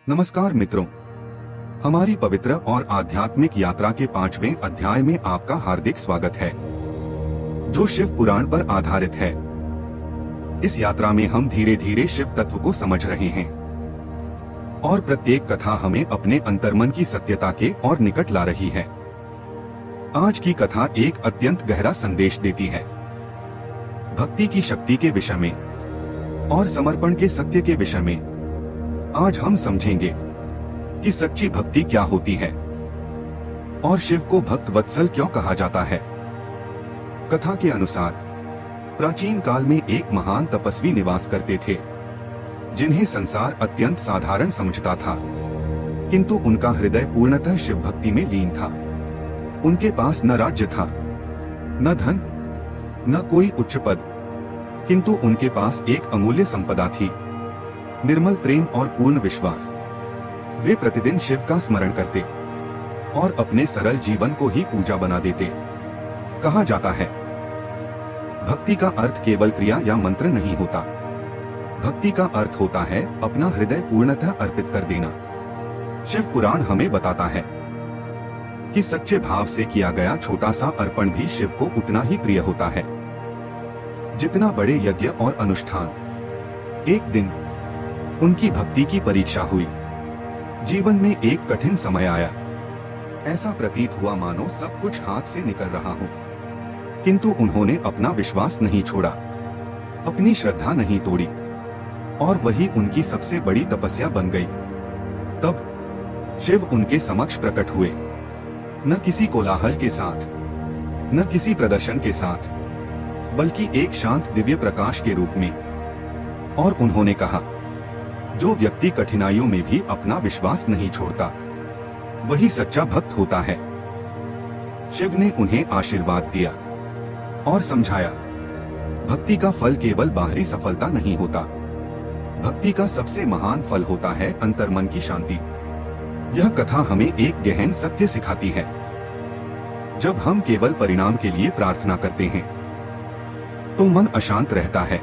नमस्कार मित्रों, हमारी पवित्र और आध्यात्मिक यात्रा के 5वें अध्याय में आपका हार्दिक स्वागत है, जो शिव पुराण पर आधारित है। इस यात्रा में हम धीरे धीरे शिव तत्व को समझ रहे हैं और प्रत्येक कथा हमें अपने अंतर्मन की सत्यता के और निकट ला रही है। आज की कथा एक अत्यंत गहरा संदेश देती है, भक्ति की शक्ति के विषय में और समर्पण के सत्य के विषय में। आज हम समझेंगे कि सच्ची भक्ति क्या होती है और शिव को भक्त वत्सल क्यों कहा जाता है। कथा के अनुसार प्राचीन काल में एक महान तपस्वी निवास करते थे, जिन्हें संसार अत्यंत साधारण समझता था, किंतु उनका हृदय पूर्णतः शिव भक्ति में लीन था। उनके पास न राज्य था, न धन, न कोई उच्च पद, किंतु उनके पास एक अमूल्य संपदा थी, निर्मल प्रेम और पूर्ण विश्वास। वे प्रतिदिन शिव का स्मरण करते और अपने सरल जीवन को ही पूजा बना देते। कहा जाता है, भक्ति का अर्थ केवल क्रिया या मंत्र नहीं होता। भक्ति का अर्थ होता है अपना हृदय पूर्णतः अर्पित कर देना। शिव पुराण हमें बताता है कि सच्चे भाव से किया गया छोटा सा अर्पण भी शिव को उतना ही प्रिय होता है जितना बड़े यज्ञ और अनुष्ठान। एक दिन उनकी भक्ति की परीक्षा हुई। जीवन में एक कठिन समय आया। ऐसा प्रतीत हुआ मानो सब कुछ हाथ से निकल रहा हो, किंतु उन्होंने अपना विश्वास नहीं छोड़ा, अपनी श्रद्धा नहीं तोड़ी, और वही उनकी सबसे बड़ी तपस्या बन गई। तब शिव उनके समक्ष प्रकट हुए, न किसी कोलाहल के साथ, न किसी प्रदर्शन के साथ, बल्कि एक शांत दिव्य प्रकाश के रूप में। और उन्होंने कहा, जो व्यक्ति कठिनाइयों में भी अपना विश्वास नहीं छोड़ता, वही सच्चा भक्त होता है। शिव ने उन्हें आशीर्वाद दिया और समझाया, भक्ति का फल केवल बाहरी सफलता नहीं होता। भक्ति का सबसे महान फल होता है अंतर्मन की शांति। यह कथा हमें एक गहन सत्य सिखाती है। जब हम केवल परिणाम के लिए प्रार्थना करते हैं, तो मन अशांत रहता है,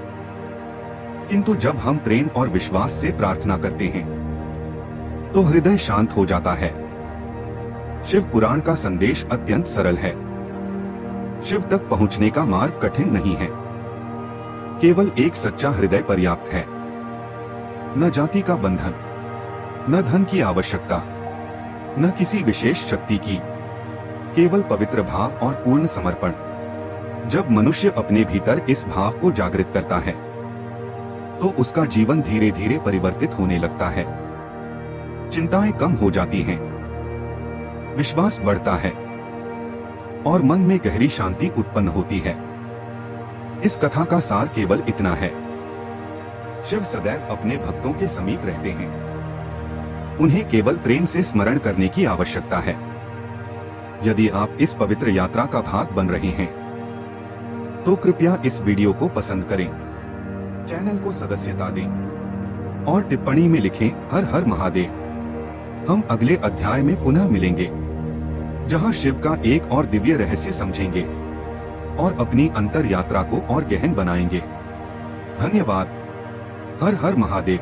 किंतु जब हम प्रेम और विश्वास से प्रार्थना करते हैं, तो हृदय शांत हो जाता है। शिव पुराण का संदेश अत्यंत सरल है। शिव तक पहुंचने का मार्ग कठिन नहीं है, केवल एक सच्चा हृदय पर्याप्त है। न जाति का बंधन, न धन की आवश्यकता, न किसी विशेष शक्ति की, केवल पवित्र भाव और पूर्ण समर्पण। जब मनुष्य अपने भीतर इस भाव को जागृत करता है, तो उसका जीवन धीरे धीरे परिवर्तित होने लगता है। चिंताएं कम हो जाती हैं, विश्वास बढ़ता है और मन में गहरी शांति उत्पन्न होती है। इस कथा का सार केवल इतना है, शिव सदैव अपने भक्तों के समीप रहते हैं। उन्हें केवल प्रेम से स्मरण करने की आवश्यकता है। यदि आप इस पवित्र यात्रा का भाग बन रहे हैं, तो कृपया इस वीडियो को पसंद करें, चैनल को सदस्यता दें और टिप्पणी में लिखें हर हर महादेव। हम अगले अध्याय में पुनः मिलेंगे, जहां शिव का एक और दिव्य रहस्य समझेंगे और अपनी अंतर यात्रा को और गहन बनाएंगे। धन्यवाद। हर हर महादेव।